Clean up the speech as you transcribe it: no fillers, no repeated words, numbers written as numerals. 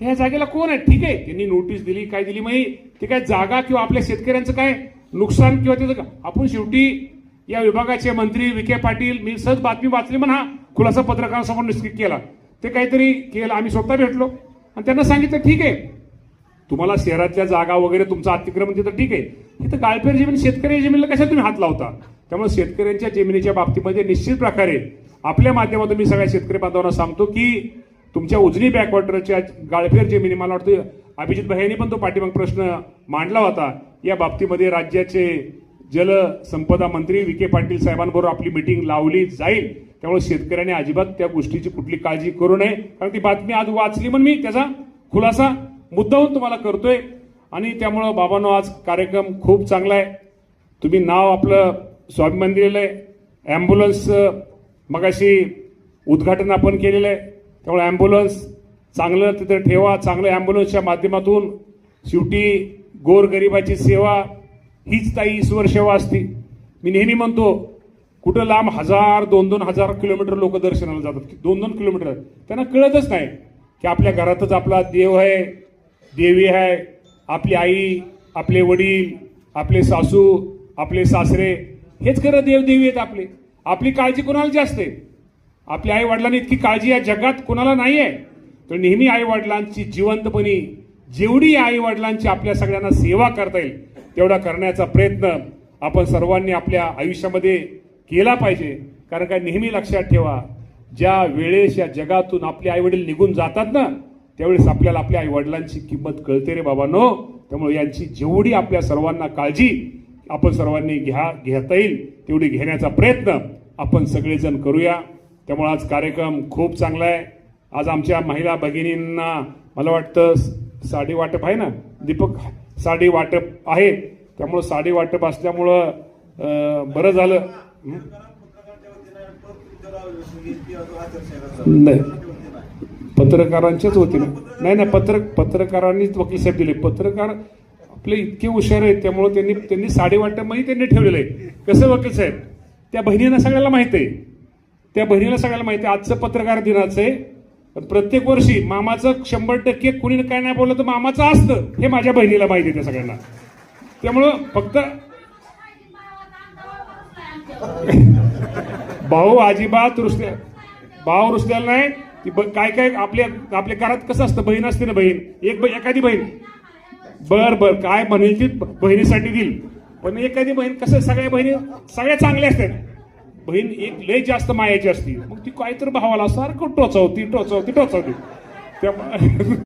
त्या जागेला कोण आहे? ठीक आहे, त्यांनी नोटीस दिली, काय दिली माहिती, ते काय जागा किंवा आपल्या शेतकऱ्यांचं काय नुकसान किंवा त्याचं आपण शेवटी या विभागाचे मंत्री विखे पाटील, मी सहज बातमी वाचली म्हणून हा खुलासा पत्रकारांसमोर निश्चित केला. ते काहीतरी केलं, आम्ही स्वतः भेटलो आणि त्यांना सांगितलं ठीक आहे, तुम्हाला शहरातल्या जागा वगैरे तुमचं अतिक्रमण तिथं ठीक आहे, इथं गाळपेर जमीन शेतकरी जमिनीला कशा तुम्ही हात लावता? त्यामुळे शेतकऱ्यांच्या जमिनीच्या बाबतीमध्ये निश्चित प्रकारे आपल्या माध्यमातून मी सगळ्या शेतकरी बांधवांना सांगतो की तुमच्या उजनी बॅकवॉटरच्या गाळफेर जमिनी, मला वाटतं अभिजित भाईंनी पण तो पाठीमाग प्रश्न मांडला होता, या बाबतीमध्ये राज्याचे जलसंपदा मंत्री विखे पाटील साहेबांबरोबर आपली मिटिंग लावली जाईल. त्यामुळे शेतकऱ्यांनी अजिबात त्या गोष्टीची कुठली काळजी करू नये, कारण ती बातमी आज वाचली म्हणून मी त्याचा खुलासा मुद्दाहून तुम्हाला करतोय. आणि त्यामुळं बाबांनो आज कार्यक्रम खूप चांगला आहे. तुम्ही नाव आपलं स्वाभिमान दिलेलं आहे. ॲम्ब्युलन्स मगाशी उद्घाटन आपण केलेलं आहे, त्यामुळे ॲम्ब्युलन्स चांगलं तिथं ठेवा. चांगलं ॲम्ब्युलन्सच्या माध्यमातून शेवटी गोरगरिबाची सेवा हीच ताई ईश्वर सेवा असते. मी नेहमी म्हणतो कुठं लांब 1000-2000 किलोमीटर लोक दर्शनाला जातात, 2-2 किलोमीटर. त्यांना कळतच नाही की आपल्या घरातच आपला देव आहे, देवी आहे, आपली आई, आपले वडील, आपले सासू, आपले सासरे, हेच खरं देवदेवी आहेत आपले. आपली काळजी कोणाला जास्त आहे? आपल्या आई वडिलांनी इतकी काळजी या जगात कोणाला नाही आहे. तर नेहमी आई वडिलांची जिवंतपणी जेवढी आई वडिलांची आपल्या सगळ्यांना सेवा करता येईल तेवढा करण्याचा प्रयत्न आपण सर्वांनी आपल्या आयुष्यामध्ये केला पाहिजे. कारण काय, नेहमी लक्षात ठेवा, ज्या वेळेस या जगातून आपले आई वडील निघून जातात ना, त्यावेळेस आपल्याला आपल्या आई वडिलांची किंमत कळते रे बाबांनो. त्यामुळे यांची जेवढी आपल्या सर्वांना काळजी आपण सर्वांनी घेता येईल तेवढी घेण्याचा प्रयत्न आपण सगळेजण करूया. त्यामुळे आज कार्यक्रम खूप चांगला आहे. आज आमच्या महिला भगिनींना मला वाटतं साडी वाटप आहे ना दीपक, साडी वाटप आहे. त्यामुळं साडी वाटप असल्यामुळं बरं झालं. नाही, पत्रकारांच्याच वतीने नाही, पत्रकारांनीच वकील साहेब दिले. पत्रकार आपले इतके हुशार आहेत, त्यामुळे त्यांनी साडी वाटप मध्ये त्यांनी ठेवलेलं आहे. कसं वकील साहेब, त्या बहिणींना सगळ्याला माहित आहे, आजचं पत्रकार दिनाचं आहे. पण प्रत्येक वर्षी मामाचं 100% कुणी काय नाही बोललं तर मामाचं असतं हे माझ्या बहिणीला माहिती आहे त्या सगळ्यांना. त्यामुळं फक्त भाऊ अजिबात भाव रुसलेला नाही. ती काय आपल्या घरात कसं असतं, बहीण असते ना, एखादी बहीण बर काय म्हणेल ती बहिणीसाठी दिल, पण एखादी बहीण कसं, सगळ्या बहिणी सगळ्या चांगल्या असतात, बहीण एक लय जास्त मायाची असते, मग ती काहीतरी भावाला सारखं टोचवती. त्यामुळे